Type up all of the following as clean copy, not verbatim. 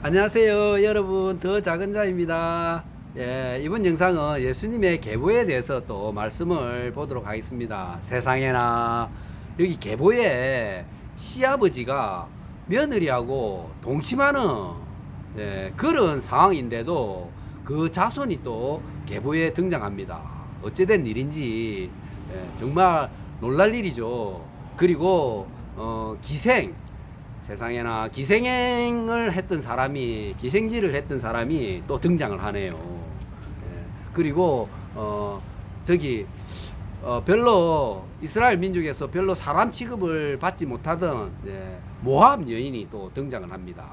안녕하세요 여러분, 더 작은 자입니다. 이번 영상은 예수님의 계보에 대해서 또 말씀을 보도록 하겠습니다. 세상에나 여기 계보에 시아버지가 며느리하고 동침하는 그런 상황인데도 그 자손이 또 계보에 등장합니다. 어찌된 일인지 정말 놀랄 일이죠. 그리고 세상에나 기생행을 했던 사람이, 기생질을 했던 사람이 또 등장을 하네요. 그리고 별로 이스라엘 민족에서 별로 사람 취급을 받지 못하던 모압 여인이 또 등장을 합니다.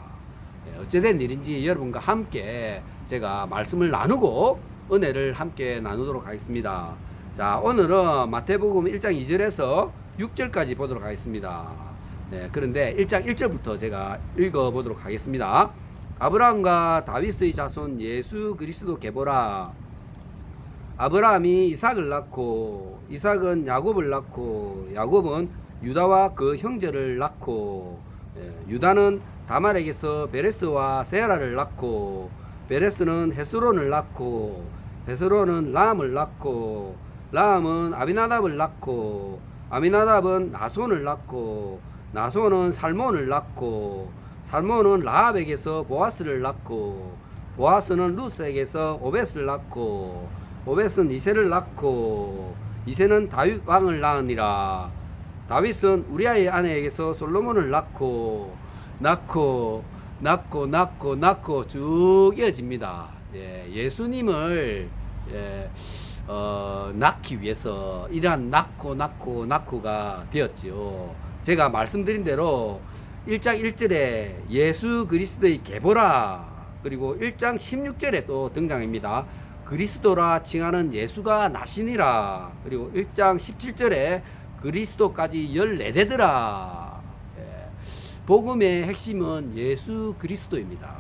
어찌된 일인지 여러분과 함께 제가 말씀을 나누고 은혜를 함께 나누도록 하겠습니다. 자, 오늘은 마태복음 1장 2절에서 6절까지 보도록 하겠습니다. 그런데 1장 1절부터 제가 읽어보도록 하겠습니다. 아브라함과 다윗의 자손 예수 그리스도 계보라. 아브라함이 이삭을 낳고 이삭은 야곱을 낳고 야곱은 유다와 그 형제를 낳고 유다는 다말에게서 베레스와 세라를 낳고 베레스는 헤스론을 낳고 헤스론은 라함을 낳고 라함은 아비나답을 낳고 아미나답은 나손을 낳고 나손은 살몬을 낳고 살몬은 라합에게서 보아스를 낳고 보아스는 루스에게서 오벳을 낳고 오벳은 이새를 낳고 이새는 다윗 왕을 낳으니라. 다윗은 우리아의 아내에게서 솔로몬을 낳고 쭉 이어집니다. 예수님을 낳기 위해서 이러한 낳고가 되었지요. 제가 말씀드린 대로 1장 1절에 예수 그리스도의 계보라, 그리고 1장 16절에 또 등장합니다. 그리스도라 칭하는 예수가 나시니라. 그리고 1장 17절에 그리스도까지 14대더라. 복음의 핵심은 예수 그리스도입니다.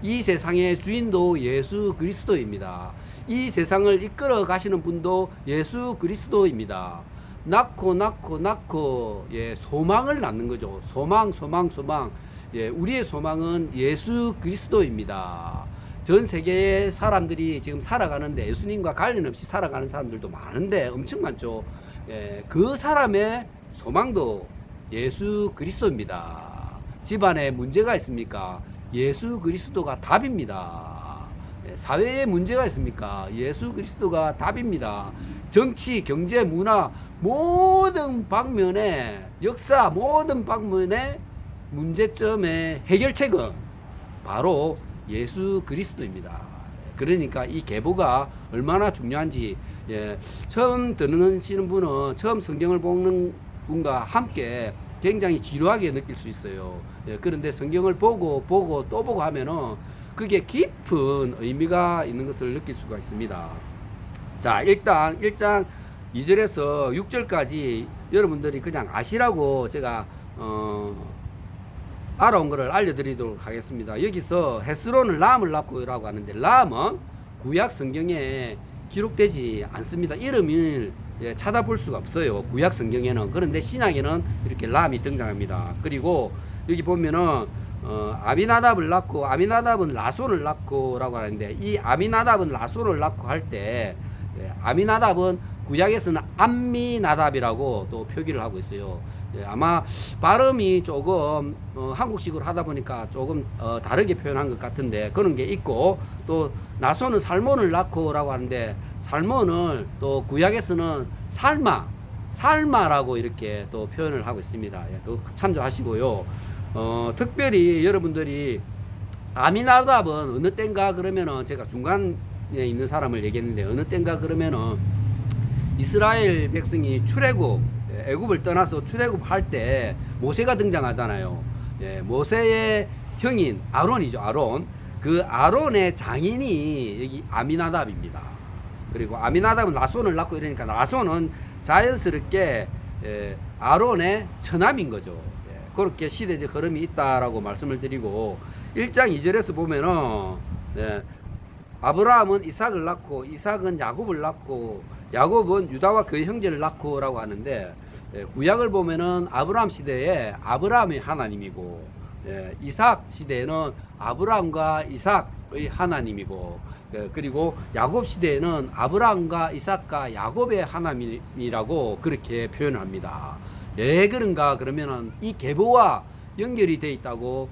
이 세상의 주인도 예수 그리스도입니다. 이 세상을 이끌어 가시는 분도 예수 그리스도입니다. 낳고 소망을 낳는 거죠. 소망. 우리의 소망은 예수 그리스도입니다. 전 세계의 사람들이 지금 살아가는데 예수님과 관련 없이 살아가는 사람들도 많은데 엄청 많죠. 그 사람의 소망도 예수 그리스도입니다. 집안에 문제가 있습니까? 예수 그리스도가 답입니다. 사회에 문제가 있습니까? 예수 그리스도가 답입니다. 정치, 경제, 문화 모든 방면의 역사, 모든 방면의 문제점의 해결책은 바로 예수 그리스도입니다. 그러니까 이 계보가 얼마나 중요한지 처음 듣는 분은, 처음 성경을 보는 분과 함께 굉장히 지루하게 느낄 수 있어요. 그런데 성경을 보고 또 보고 하면은 그게 깊은 의미가 있는 것을 느낄 수가 있습니다. 자, 일단 1장 2절에서 6절까지 여러분들이 그냥 아시라고 제가 알아온 것을 알려드리도록 하겠습니다. 여기서 헤스론은 라함을 낳고라고 하는데 라함은 구약 성경에 기록되지 않습니다. 이름을 찾아볼 수가 없어요, 구약 성경에는. 그런데 신약에는 이렇게 라함이 등장합니다. 그리고 여기 보면은 아미나답을 낳고 아미나답은 라손을 낳고라고 하는데, 이 아미나답은 라손을 낳고 할 때 아미나답은 구약에서는 암미나답이라고 또 표기를 하고 있어요. 아마 발음이 조금 한국식으로 하다 보니까 조금 다르게 표현한 것 같은데 그런 게 있고, 또 나손은 살몬을 낳고라고 하는데 살몬을 또 구약에서는 살마라고 이렇게 또 표현을 하고 있습니다. 그거 참조하시고요. 특별히 여러분들이 아미나답은 어느 때인가 그러면은, 제가 중간에 있는 사람을 얘기했는데 어느 때인가 그러면은 이스라엘 백성이 출애굽, 애굽을 떠나서 출애굽할 때 모세가 등장하잖아요. 모세의 형인 아론이죠. 그 아론의 장인이 여기 아미나답입니다. 그리고 아미나답은 나손을 낳고 이러니까 나손은 자연스럽게 아론의 처남인 거죠. 그렇게 시대적 흐름이 있다라고 말씀을 드리고, 1장 2절에서 보면은 아브라함은 이삭을 낳고 이삭은 야곱을 낳고 야곱은 유다와 그 형제를 낳고라고 하는데, 구약을 보면은 아브라함 시대에 아브라함이 하나님이고 이삭 시대에는 아브라함과 이삭의 하나님이고, 그리고 야곱 시대에는 아브라함과 이삭과 야곱의 하나님이라고 그렇게 표현합니다. 왜 그런가 그러면은 이 계보와 연결이 돼 있다고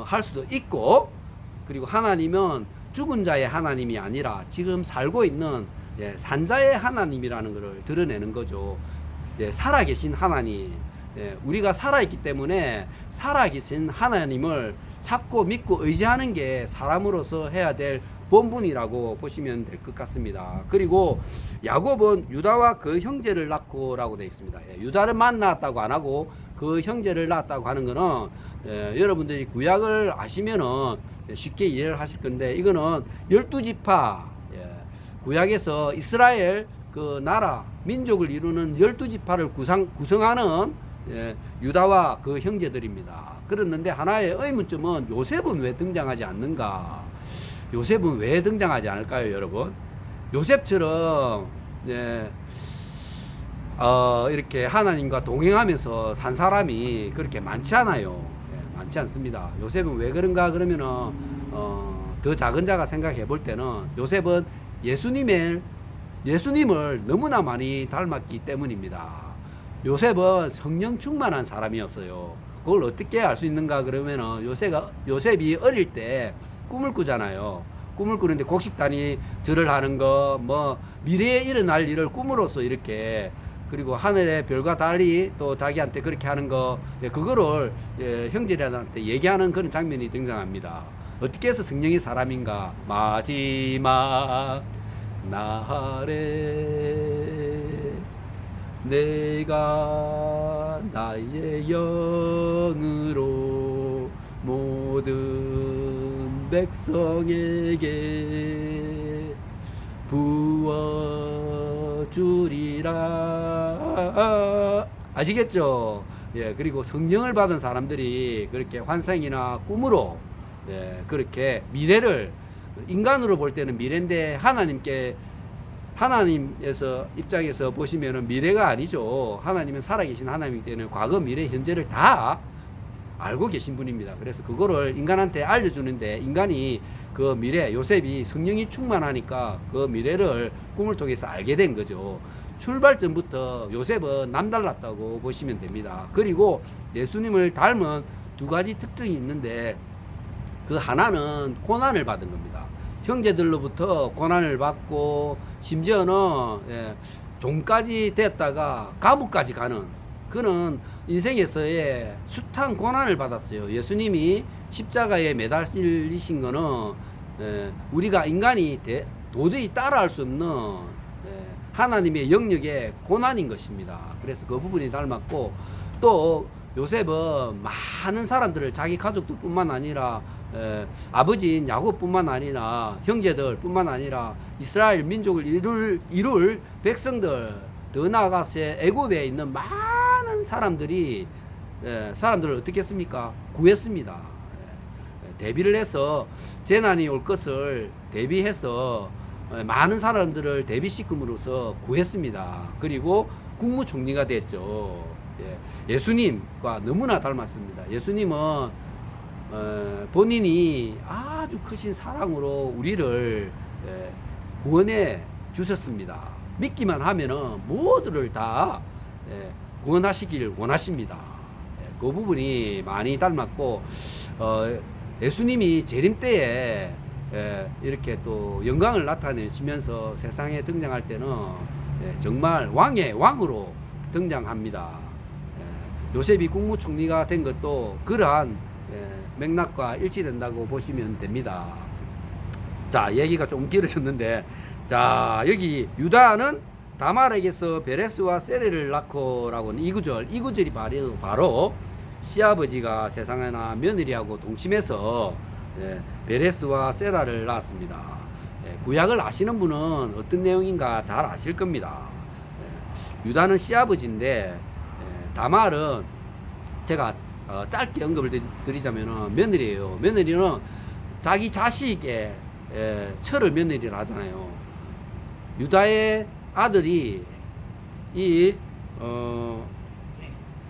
할 수도 있고, 그리고 하나님은 죽은 자의 하나님이 아니라 지금 살고 있는 산자의 하나님이라는 것을 드러내는 거죠. 살아계신 하나님, 우리가 살아있기 때문에 살아계신 하나님을 찾고 믿고 의지하는 게 사람으로서 해야 될 본분이라고 보시면 될 것 같습니다. 그리고 야곱은 유다와 그 형제를 낳고라고 되어 있습니다. 유다를 만났다고 안 하고 그 형제를 낳았다고 하는 거는 여러분들이 구약을 아시면은 쉽게 이해를 하실 건데, 이거는 12지파, 구약에서 이스라엘 그 나라 민족을 이루는 12지파를 구성하는 유다와 그 형제들입니다. 그랬는데 하나의 의문점은 요셉은 왜 등장하지 않는가? 요셉은 왜 등장하지 않을까요, 여러분? 요셉처럼 이렇게 하나님과 동행하면서 산 사람이 그렇게 많지 않아요. 많지 않습니다. 요셉은 왜 그런가 그러면은 더 작은 자가 생각해 볼 때는 요셉은 예수님을 너무나 많이 닮았기 때문입니다. 요셉은 성령 충만한 사람이었어요. 그걸 어떻게 알 수 있는가 그러면은 요셉이 어릴 때 꿈을 꾸잖아요. 꿈을 꾸는데 곡식단이 절을 하는 거, 뭐 미래에 일어날 일을 꿈으로써 이렇게, 그리고 하늘의 별과 달이 또 자기한테 그렇게 하는 거, 그거를 형제들한테 얘기하는 그런 장면이 등장합니다. 어떻게 해서 성령이 사람인가? 마지막 날에 내가 나의 영으로 모든 백성에게 부어주리라. 아시겠죠? 그리고 성령을 받은 사람들이 그렇게 환상이나 꿈으로 그렇게 미래를, 인간으로 볼 때는 미래인데 하나님에서 입장에서 보시면은 미래가 아니죠. 하나님은 살아계신 하나님이기 때문에 과거, 미래, 현재를 다 알고 계신 분입니다. 그래서 그거를 인간한테 알려주는데, 인간이 그 미래, 요셉이 성령이 충만하니까 그 미래를 꿈을 통해서 알게 된 거죠. 출발점부터 요셉은 남달랐다고 보시면 됩니다. 그리고 예수님을 닮은 두 가지 특징이 있는데, 그 하나는 고난을 받은 겁니다. 형제들로부터 고난을 받고, 심지어는 종까지 됐다가 감옥까지 가는, 그는 인생에서의 숱한 고난을 받았어요. 예수님이 십자가에 매달리신 거는 우리가 인간이 도저히 따라할 수 없는 하나님의 영역의 고난인 것입니다. 그래서 그 부분이 닮았고, 또 요셉은 많은 사람들을, 자기 가족들뿐만 아니라 아버지인 야곱뿐만 아니라 형제들뿐만 아니라 이스라엘 민족을 이룰 백성들, 더 나아가서 애굽에 있는 많은 사람들을 어떻게 했습니까? 구했습니다. 대비를 해서 재난이 올 것을 대비해서 많은 사람들을 대비시킴으로써 구했습니다. 그리고 국무총리가 됐죠. 예수님과 너무나 닮았습니다. 예수님은 본인이 아주 크신 사랑으로 우리를 구원해 주셨습니다. 믿기만 하면은 모두를 다 구원하시길 원하십니다. 그 부분이 많이 닮았고, 예수님이 재림 때에 이렇게 또 영광을 나타내시면서 세상에 등장할 때는 정말 왕의 왕으로 등장합니다. 요셉이 국무총리가 된 것도 그러한 맥락과 일치된다고 보시면 됩니다. 자, 얘기가 좀 길어졌는데, 자, 여기 유다는 다말에게서 베레스와 세레를 낳고라고 하는 이 구절이 바로 시아버지가 세상에나 며느리하고 동침해서 베레스와 세라를 낳았습니다. 구약을 아시는 분은 어떤 내용인가 잘 아실 겁니다. 유다는 시아버지인데, 다말은 제가 짧게 언급을 드리자면 며느리예요. 며느리는 자기 자식의 철을 며느리를 하잖아요. 유다의 아들이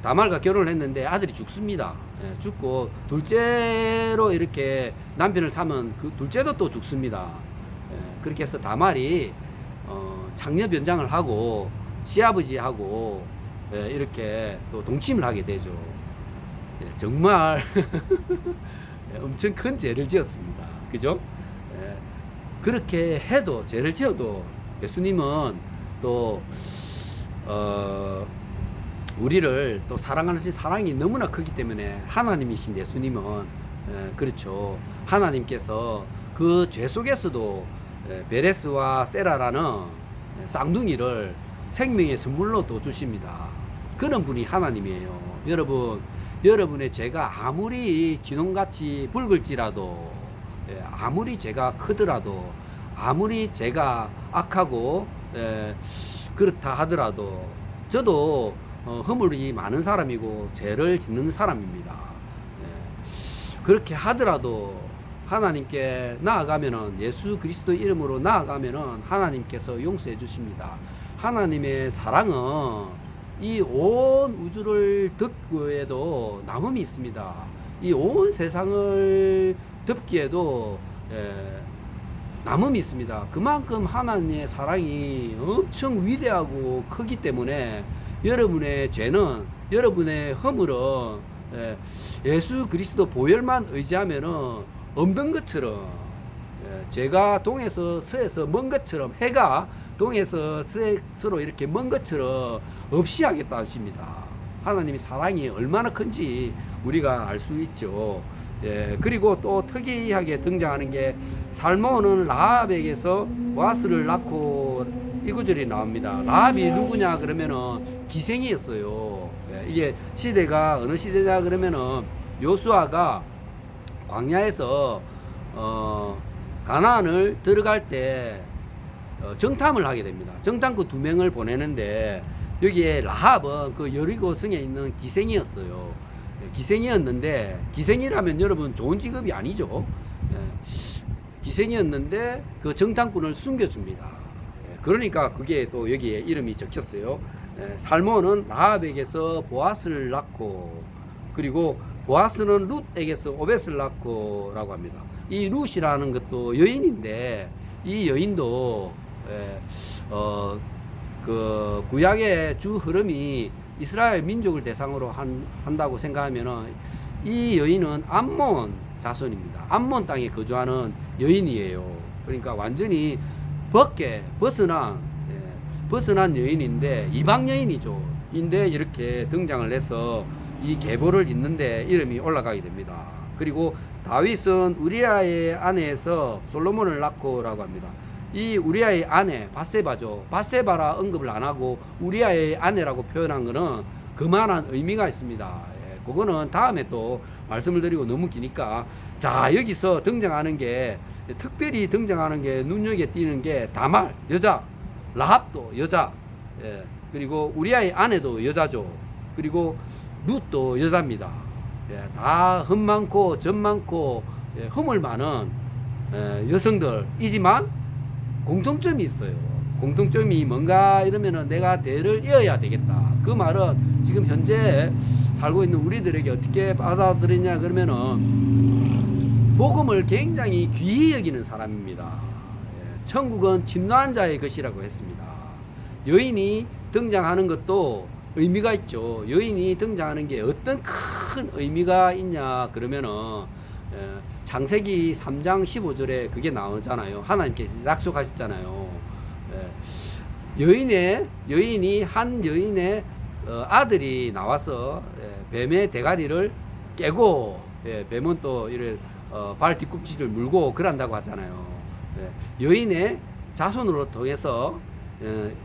다말과 결혼을 했는데 아들이 죽습니다. 예, 죽고 둘째로 이렇게 남편을 사면 그 둘째도 또 죽습니다. 예, 그렇게 해서 다말이 장녀 변장을 하고 시아버지하고 예, 이렇게 또 동침을 하게 되죠. 예, 정말 엄청 큰 죄를 지었습니다. 그죠? 예, 그렇게 해도 죄를 지어도 예수님은 또 우리를 또 사랑하는 사랑이 너무나 크기 때문에 하나님이신 예수님은 그렇죠. 하나님께서 그 죄 속에서도 베레스와 세라라는 쌍둥이를 생명의 선물로 또 주십니다. 그런 분이 하나님이에요. 여러분의 죄가 아무리 진홍같이 붉을지라도 아무리 죄가 크더라도 아무리 죄가 악하고 그렇다 하더라도 저도 허물이 많은 사람이고 죄를 짓는 사람입니다. 그렇게 하더라도 하나님께 나아가면은 예수 그리스도 이름으로 나아가면은 하나님께서 용서해 주십니다. 하나님의 사랑은 이 온 우주를 덮기에도 남음이 있습니다. 이 온 세상을 덮기에도 남음이 있습니다. 그만큼 하나님의 사랑이 엄청 위대하고 크기 때문에 여러분의 죄는, 여러분의 허물은 예수 그리스도 보혈만 의지하면은 없는 것처럼, 죄가 동에서 서에서 먼 것처럼, 해가 동에서 서로 이렇게 먼 것처럼 없이 하겠다 하십니다. 하나님의 사랑이 얼마나 큰지 우리가 알 수 있죠. 그리고 또 특이하게 등장하는 게 살몬은 라합에게서 보아스를 낳고 이 구절이 나옵니다. 라합이 누구냐 그러면은 기생이었어요. 이게 시대가 어느 시대냐 그러면은 요수아가 광야에서 가나안을 들어갈 때 정탐을 하게 됩니다. 정탐꾼 2명을 보내는데 여기에 라합은 그 여리고 성에 있는 기생이었어요. 기생이었는데, 기생이라면 여러분 좋은 직업이 아니죠. 기생이었는데 그 정탐꾼을 숨겨줍니다. 그러니까 그게 또 여기에 이름이 적혔어요. 살몬은 라합에게서 보아스를 낳고, 그리고 보아스는 룻에게서 오벳을 낳고 라고 합니다. 이 룻이라는 것도 여인인데 이 여인도 그 구약의 주 흐름이 이스라엘 민족을 대상으로 한다고 생각하면은 이 여인은 암몬 자손입니다. 암몬 땅에 거주하는 여인이에요. 그러니까 완전히 벗어난 여인인데 이방 여인이죠. 인데 이렇게 등장을 해서 이 계보를 잇는데 이름이 올라가게 됩니다. 그리고 다윗은 우리아의 아내에서 솔로몬을 낳고라고 합니다. 이 우리아의 아내 바세바죠. 바세바라 언급을 안 하고 우리아의 아내라고 표현한 거는 그만한 의미가 있습니다. 그거는 다음에 또 말씀을 드리고 너무 기니까, 자, 여기서 등장하는 게, 특별히 등장하는 게 눈여겨 띄는 게 다말 여자, 라합도 여자, 그리고 우리아의 아내도 여자죠. 그리고 룻도 여자입니다. 다 흠 많고 점 많고 허물 많은 여성들이지만 공통점이 있어요. 공통점이 뭔가 이러면은 내가 대를 이어야 되겠다. 그 말은 지금 현재 살고 있는 우리들에게 어떻게 받아들이냐 그러면은 복음을 굉장히 귀히 여기는 사람입니다. 천국은 침노한 자의 것이라고 했습니다. 여인이 등장하는 것도 의미가 있죠. 여인이 등장하는 게 어떤 큰 의미가 있냐 그러면은 창세기 3장 15절에 그게 나오잖아요. 하나님께서 약속하셨잖아요. 여인이 한 여인의 아들이 나와서 뱀의 대가리를 깨고, 뱀은 또 이를 발 뒤꿈치를 물고 그런다고 하잖아요. 여인의 자손으로 통해서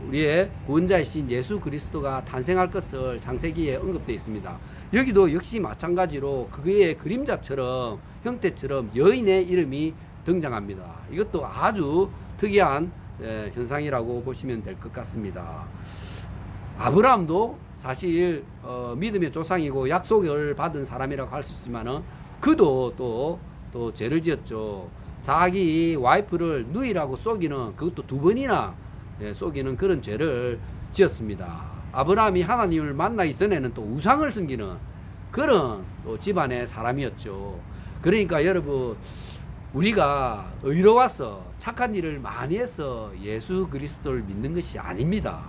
우리의 구원자이신 예수 그리스도가 탄생할 것을 창세기에 언급되어 있습니다. 여기도 역시 마찬가지로 그의 그림자처럼, 형태처럼 여인의 이름이 등장합니다. 이것도 아주 특이한 현상이라고 보시면 될 것 같습니다. 아브라함도 사실 믿음의 조상이고 약속을 받은 사람이라고 할 수 있지만은 그도 또 죄를 지었죠. 자기 와이프를 누이라고 속이는, 그것도 2번이나 속이는 그런 죄를 지었습니다. 아브라함이 하나님을 만나기 전에는 또 우상을 섬기는 그런 또 집안의 사람이었죠. 그러니까 여러분, 우리가 의로워서 착한 일을 많이 해서 예수 그리스도를 믿는 것이 아닙니다.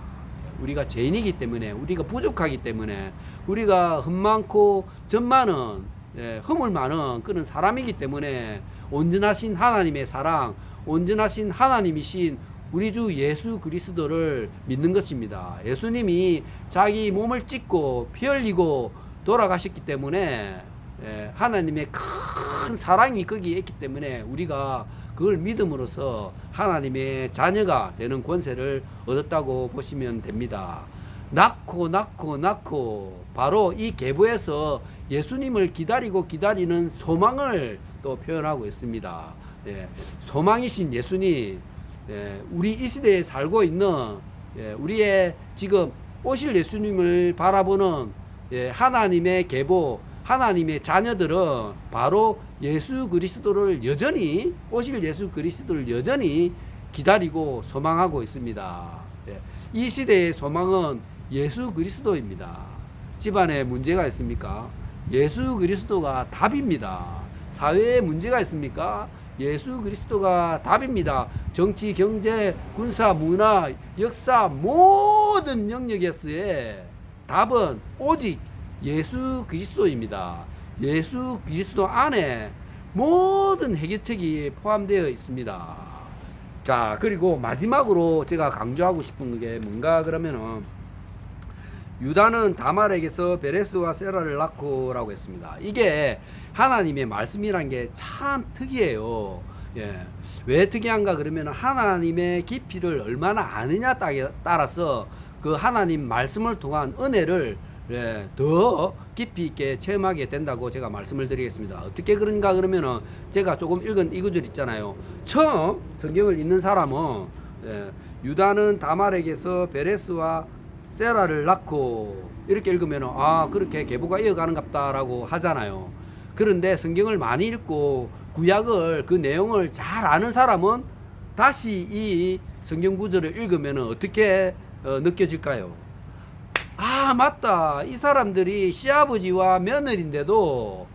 우리가 죄인이기 때문에, 우리가 부족하기 때문에, 우리가 흠 많고 점 많은, 허물 많은 그런 사람이기 때문에 온전하신 하나님의 사랑, 온전하신 하나님이신 우리 주 예수 그리스도를 믿는 것입니다. 예수님이 자기 몸을 찢고 피 흘리고 돌아가셨기 때문에 하나님의 큰 사랑이 거기에 있기 때문에 우리가 그걸 믿음으로써 하나님의 자녀가 되는 권세를 얻었다고 보시면 됩니다. 낳고 바로 이 계보에서 예수님을 기다리는 소망을 또 표현하고 있습니다. 소망이신 예수님, 우리 이 시대에 살고 있는 우리의 지금 오실 예수님을 바라보는 하나님의 계보, 하나님의 자녀들은 바로 예수 그리스도를 여전히, 오실 예수 그리스도를 여전히 기다리고 소망하고 있습니다. 이 시대의 소망은 예수 그리스도입니다. 집안에 문제가 있습니까? 예수 그리스도가 답입니다. 사회에 문제가 있습니까? 예수 그리스도가 답입니다. 정치, 경제, 군사, 문화, 역사 모든 영역에서의 답은 오직 예수 그리스도입니다. 예수 그리스도 안에 모든 해결책이 포함되어 있습니다. 자, 그리고 마지막으로 제가 강조하고 싶은 게 뭔가 그러면은, 유다는 다말에게서 베레스와 세라를 낳고라고 했습니다. 이게 하나님의 말씀이란 게 참 특이해요. 왜 특이한가 그러면 하나님의 깊이를 얼마나 아느냐 따라서 그 하나님 말씀을 통한 은혜를 더 깊이 있게 체험하게 된다고 제가 말씀을 드리겠습니다. 어떻게 그런가 그러면은, 제가 조금 읽은 이 구절 있잖아요. 처음 성경을 읽는 사람은 유다는 다말에게서 베레스와 세라를 낳고 이렇게 읽으면 그렇게 계보가 이어가는갑다라고 하잖아요. 그런데 성경을 많이 읽고 구약을, 그 내용을 잘 아는 사람은 다시 이 성경 구절을 읽으면 어떻게 느껴질까요? 맞다, 이 사람들이 시아버지와 며느리인데도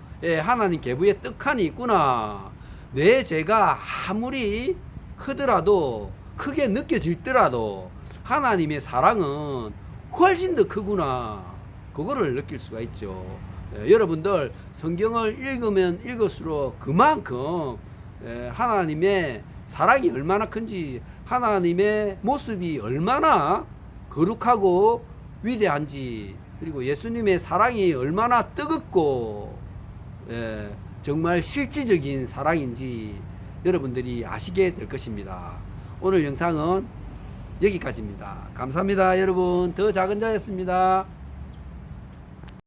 하나님 계보에 떡하니 있구나. 내 죄가 아무리 크더라도, 크게 느껴질더라도 하나님의 사랑은 훨씬 더 크구나. 그거를 느낄 수가 있죠. 여러분들 성경을 읽으면 읽을수록 그만큼 하나님의 사랑이 얼마나 큰지, 하나님의 모습이 얼마나 거룩하고 위대한지, 그리고 예수님의 사랑이 얼마나 뜨겁고 정말 실질적인 사랑인지 여러분들이 아시게 될 것입니다. 오늘 영상은 여기까지입니다. 감사합니다. 여러분, 더 작은 자였습니다.